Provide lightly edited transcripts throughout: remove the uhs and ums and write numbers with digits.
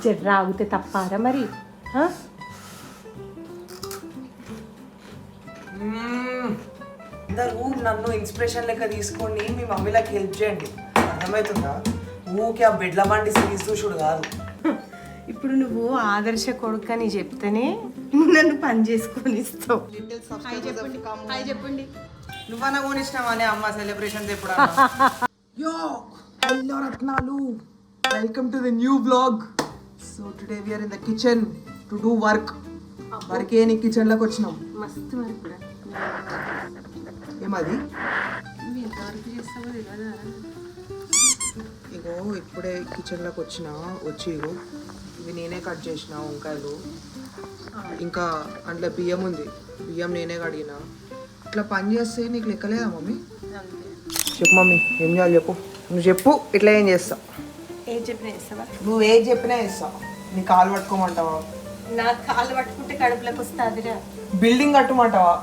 జర్ర ఆగితే తప్పారా మరి? అందరూ నన్ను ఇన్స్పిరేషన్ లెక్క తీసుకోండి, మీ మమ్మీలకు హెల్ప్ చేయండి. అర్థమవుతుందా? ఊకే ఆ బెడ్ల బండి సిరీస్ చూసుడు కాదు. ఇప్పుడు నువ్వు ఆదర్శ కొడుకు అని చెప్తేనే నన్ను పని చేసుకొని ఇస్తావు. హాయ్ చెప్పండి. నువ్వన్నా కొనిచ్చినావా అనే అమ్మ సెలబ్రేషన్స్ ఎప్పుడు? యో హలో రత్నాలు, welcome to the new vlog. So today we are in the kitchen to do work. Work ఏ కిచెన్ లోకి వచ్చినాం. మస్తు వర్క్ కూడా. ఏమది? వర్క్ చేస్తావో తెలియదా? ఇగో ఇప్పుడే కిచెన్లోకి వచ్చి ఇగో ఇవి నేనే కట్ చేసిన వంకాయలు, ఇంకా అందులో బియ్యం ఉంది, బియ్యం నేనే కడిగిన. ఇట్లా పని చేస్తే నీకు లెక్కలేదా మమ్మీ? చెప్పు మమ్మీ, ఏం చేయాలి చెప్పు. నువ్వు చెప్పు, ఇట్లా ఏం చేస్తావు? ఏం చెప్పినా చేస్తావా? నువ్వు ఏం చెప్పినా చేస్తావు. నీ కాలు పట్టుకోమంటావా? నా కాలు పట్టుకుంటే కడుపులోకి వస్తుందిరా. బిల్డింగ్ కట్టమంటావా?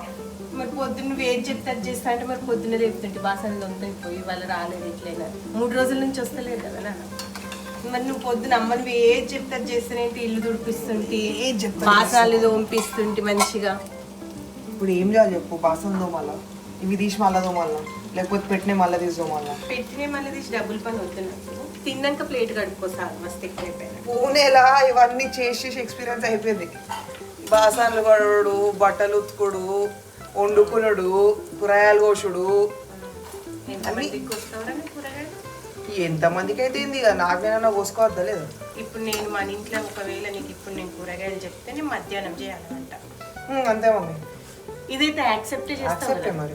మరి పొద్దున్న నువ్వు ఏం చెప్తే అది చేస్తా అంటే మరి పొద్దున్న చెప్తుంటే బాసనలు దొంగైపోయి వాళ్ళు రాలేదు ఇట్లయినా 3 రోజుల నుంచి వస్తలేదు కదా నాన్న. మరి నువ్వు పొద్దున అమ్మ నువ్వు ఏది చెప్తే అది చేస్తానేంటి, ఇల్లు తుడిపిస్తుంటే బాసనలు దోంపిస్తుంటే మంచిగా. ఇప్పుడు ఏం చేయాలి చెప్పు? బాసనలు దోమాలా, ఇవి తీసి మళ్ళా దోమాలా, లేకపోతే పెట్టినే మళ్ళీ తీసి దోమాలా? పెట్టినే మళ్ళీ తీసి డబ్బులు పని వద్దున్నప్పుడు తిన్నాక ప్లేట్ కడుక్కోసారి మస్తు ఎక్కువైపోయినా. పూణేలా ఇవన్నీ చేసి ఎక్స్పీరియన్స్ అయిపోయింది. బాసనలు కడుగుడు, బట్టలు ఉతుకుడు, వండుకునుడు, కూరగాయలు కోసుడు. ఎంతమందికి అయితే ఏంది, నాకేమైనా కోసుకోవద్దా లేదు? ఇప్పుడు నేను మన ఇంట్లో ఒకవేళ నీకు ఇప్పుడు నేను కూరగాయలు చెప్తే నేను మధ్యాహ్నం చేయాలంట. అంతే మమ్మీ. ఇదైతే యాక్సెప్ట్ యాక్సెప్ట్ మరి.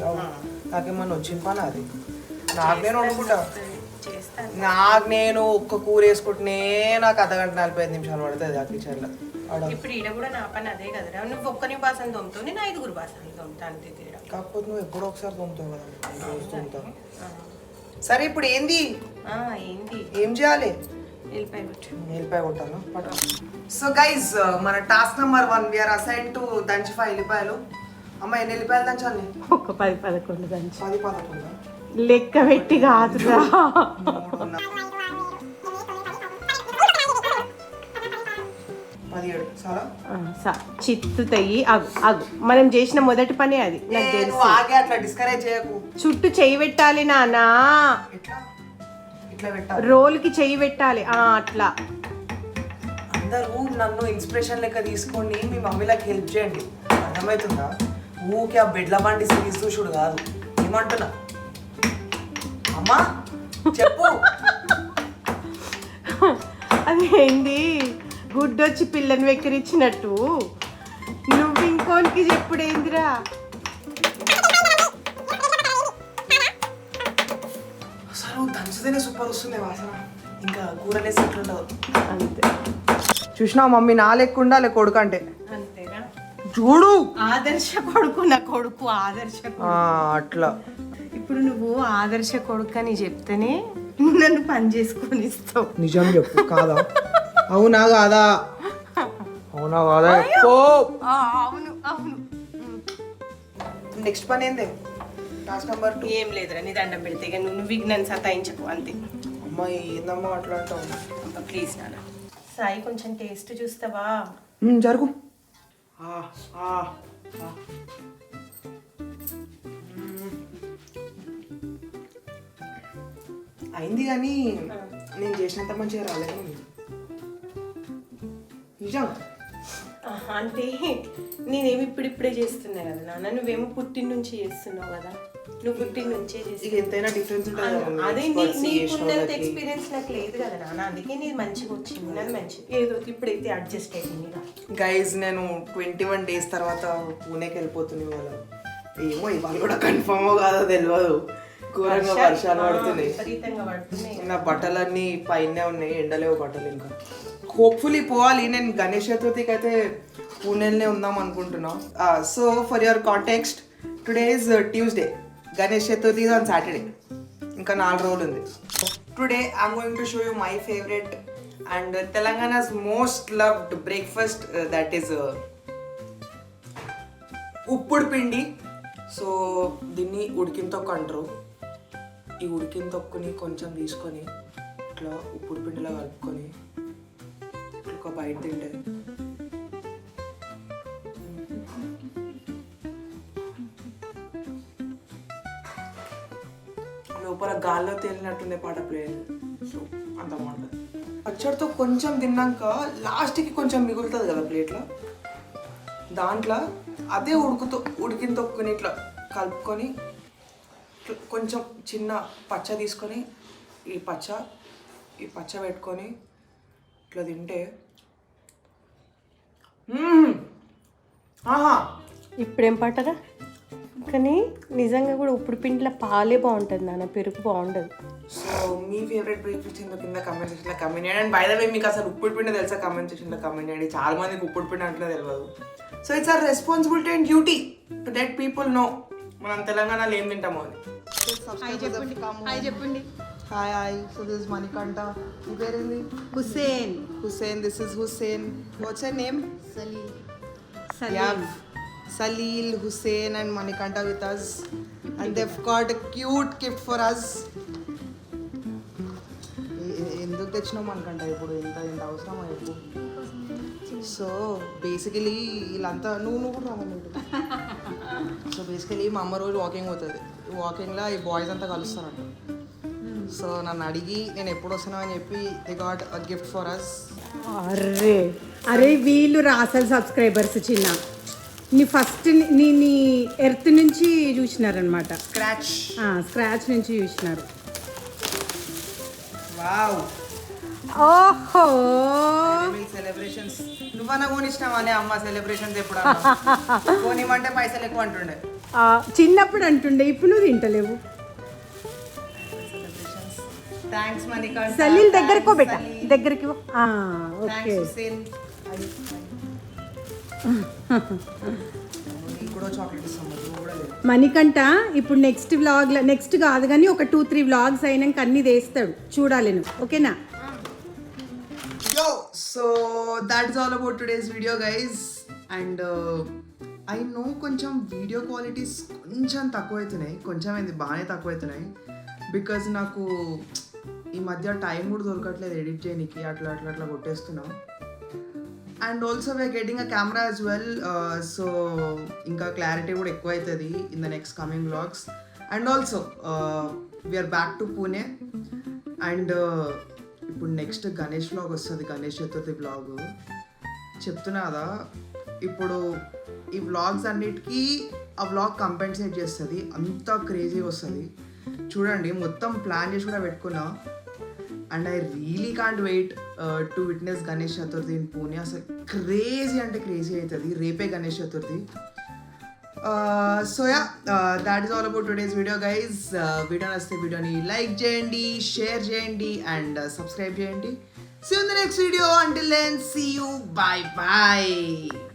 నాకేమన్నా వచ్చిన పని అది. నాకు నేను వండుకుంటా. నాకు నేను ఒక్క కూర వేసుకుంటునే నాకు 1:45 నిమిషాలు పడుతుంది ఆ కిచెన్లో. ఇప్పుడు ఈడ కూడా నా పని అదే కదరా. నువ్వు ఒక్కని బాసన తోముతావు, నేను 5 బాసనలు తోముతా, అంతే తేడా. కాకపోతే నువ్వు ఎప్పుడో ఒకసారి తోముతావు కదా, రోజు తోముతావు. సరే ఇప్పుడు ఏంది ఏం చేయాలి? ఎల్లిపాయ కొట్టాను. సో గైజ్, మన task number 1 we are assign to దంచి 5 ఎల్లిపాయలు. అమ్మ ఎన్ని ఎల్లిపాయలు దంచాలి? ఒక 10-11 దంచి. 10-11 లెక్క పెట్టి కాదురా. 17 చాలా చిత్తుతాయి. అగు మనం చేసిన మొదటి పనే అది. నాకు తెలుసు. అట్లా డిస్కరేజ్ చేయకు. చుట్టూ చెయ్యి పెట్టాలి నానా. రోల్కి చెయ్యి పెట్టాలి అట్లా. అందరూ నన్ను ఇన్స్పిరేషన్ లెక్క తీసుకోండి, మీ మమ్మీలకు హెల్ప్ చేయండి. అర్థమవుతుందా? ఊకే ఆ బెడ్ల బండి సిరీస్ చూసుడు కాదు. ఏమంటున్నా అమ్మా చెప్పు. అదేంది గుడ్డొచ్చి పిల్లని వెక్కిరిచ్చినట్టు నువ్వు ఇంకోనికి చెప్పుడేందిరా? అసలు దంచితేనే సూపర్ వస్తుంది వాసన, ఇంకా కూరలేసి ఎట్లుండదు. అంతే. చూసినా మమ్మీ, నా లెక్క ఉండాలి కొడుకు అంటే. అంతేగా చూడు. ఆదర్శ కొడుకు నా కొడుకు ఆదర్శ అట్లా. ఇప్పుడు నువ్వు ఆదర్శ కొడుకు అని చెప్తేనే నన్ను పని చేసుకొని ఇస్తావు. నిజం చెప్పు, కాదా? అవునా కాదా? అవునా కాదా? అవును అవును. నెక్స్ట్ పని ఏంది? Task number 2. ఏం లేదురా, నీ దండం పెడితే నువ్వు విఘ్నాన్ని సతాయించకు అంతే. అమ్మాయి ఏందమ్మా అట్లా అంటావు? ప్లీజ్ నాన్న. సాయి కొంచెం టేస్ట్ చూస్తావా? జరుగు. అయింది కానీ నేను చేసినంత మంచిగా రాలేదు నిజం. అంటే నేనేమి ఇప్పుడిప్పుడే చేస్తున్నా కదా నాన్న, నువ్వేమో పుట్టిన నుంచి చేస్తున్నావు కదా. నువ్వు పుట్టిన నుంచే చేసి ఎంతైనా డిఫరెన్స్ ఉంటుంది. అదే నీకున్నంత ఎక్స్పీరియన్స్ నాకు లేదు కదా నాన్న, అందుకే నీది మంచిగా వచ్చింది. నాది మంచిది ఏదో ఇప్పుడైతే అడ్జస్ట్ అయింది. గైజ్, నేను 21 days తర్వాత పూణేకి వెళ్ళిపోతుంది. ఇవాళ ఏమో ఇవాళ కూడా కన్ఫర్మ్ కాదో తెలియదు. ఘోరంగా వర్షాలు పడుతున్నాయి. నా బట్టలన్నీ పైనే ఉన్నాయి, ఎండలేవు బట్టలు. ఇంకా హోప్ఫుల్లీ పోవాలి. నేను గణేష్ చతుర్థికి అయితే పూణేలోనే ఉందాం అనుకుంటున్నా. So for your context, today is Tuesday, Ganesh Chaturthi on Saturday. ఇంకా 4 రోజులు ఉంది. Today I'm going to show you my favourite and Telangana's most loved breakfast, that is ఉప్పుడు పిండి. సో దీన్ని ఉడికిన తొక్కు అంటారు. ఈ ఉడికిన తొక్కుని కొంచెం తీసుకొని ఇట్లా ఉప్పుడు పిండిలో కలుపుకొని ఒక ఒక బయట తింటే. లోపల గాల్లో తేలినట్టుండే పాట ప్లే. సో అంత బాగుంటుంది. పచ్చడితో కొంచెం తిన్నాక లాస్ట్కి కొంచెం మిగులుతుంది కదా ప్లేట్లో, దాంట్లో అదే ఉడికిన తొక్కుని ఇట్లా కలుపుకొని కొంచెం చిన్న పచ్చ తీసుకొని ఈ పచ్చ పెట్టుకొని ఇట్లా తింటే ఆహా. ఇప్పుడేం పాటరా, కానీ నిజంగా కూడా ఉప్పుడు పిండిలో పాలే బాగుంటుంది నాన్న, పెరుగు బాగుండదు. సో మీ ఫేవరెట్ బ్రేక్ఫాస్ట్ ఏందో కింద కమెంట్ సెక్షన్లో కమెంట్ చేయండి. అండ్ బై ద వే మీకు అసలు ఉప్పుడు పిండి తెలుసా కమెంట్ సెక్షన్లో కమెంట్ చేయండి. చాలా మందికి ఉప్పుడు పిండి అంటే తెలియదు. So it's our responsibility and duty to let people know మనం తెలంగాణలో ఏం తింటామో అని. హాయ్ చెప్పండి. Hi. So this is Manikanta. మీ పేరేంది? Hussain. This is Hussain. What's your name? Salil, Hussein and Manikanta with us, and they've got a cute gift for us. ఎందుకు తెచ్చినావు మనకంట ఇప్పుడు, ఎంత అవసరమా ఇప్పుడు? సో బేసికలీ వీళ్ళంతా నువ్వు కూడా రావాలి. సో బేసికలీ మా అమ్మ రోజు వాకింగ్ పోతుంది. వాకింగ్లో ఈ బాయ్స్ అంతా కలుస్తారంట. సో నన్ను అడిగి నేను ఎప్పుడు వస్తున్నావు అని చెప్పి they got a gift for us. అరే వీళ్ళు రాసల్ సబ్స్క్రైబర్స్ చిన్న నీ ఫస్ట్ నీ ఎర్త్ నుంచి చూసినారనమాట. స్క్రాచ్ నుంచి చూసినారు. వావ్. ఓహో సెలబ్రేషన్స్ నువ్వన్నా కొనిచ్చినావా అనే అమ్మ? సెలబ్రేషన్స్ ఎప్పుడు కొనిమంటే పైసలు ఎక్కువ అంటుండే. చిన్నప్పుడు అంటుండే, ఇప్పుడు నువ్వు తింటలేవు. థ్యాంక్స్ మణికంఠ. సలీల్ దగ్గరకో బెట, దగ్గరికి. ఓకే మణికంఠ ఇప్పుడు నెక్స్ట్ వ్లాగ్లో, నెక్స్ట్ కాదు కానీ ఒక 2-3 వ్లాగ్స్ అయినాక అన్ని వేస్తాడు, చూడాలి నువ్వు. ఓకేనా? So that's all about today's video guys. And I know కొంచెం వీడియో క్వాలిటీస్ కొంచెం తక్కువ అవుతున్నాయి, కొంచెం ఏంది బాగానే తక్కువ అవుతున్నాయి. బికాజ్ నాకు ఈ మధ్య టైం కూడా దొరకట్లేదు ఎడిట్ చేయడానికి, అట్లా కొట్టేస్తున్నాం. And also we are getting a camera as well. So ఇంకా క్లారిటీ కూడా ఎక్కువ అవుతుంది in the next coming vlogs. And also we are back to Pune. And ఇప్పుడు నెక్స్ట్ గణేష్ వ్లాగ్ వస్తుంది, గణేష్ చతుర్థి వ్లాగ్. చెప్తున్నా కదా, ఇప్పుడు ఈ వ్లాగ్స్ అన్నిటికీ ఆ వ్లాగ్ కంపెన్సేట్ చేస్తుంది, అంత క్రేజీ వస్తుంది. చూడండి మొత్తం ప్లాన్ చేసి కూడా పెట్టుకున్నా. And I really can't wait to witness Ganesh Chaturthi in Pune. అసలు క్రేజీ అంటే క్రేజీ అవుతుంది. రేపే Ganesh Chaturthi. So yeah, that is all about today's video guys. Video నచ్చితే వీడియోని లైక్ చేయండి, షేర్ చేయండి అండ్ సబ్స్క్రైబ్ చేయండి. See you in the next video. Until then, see you. Bye bye.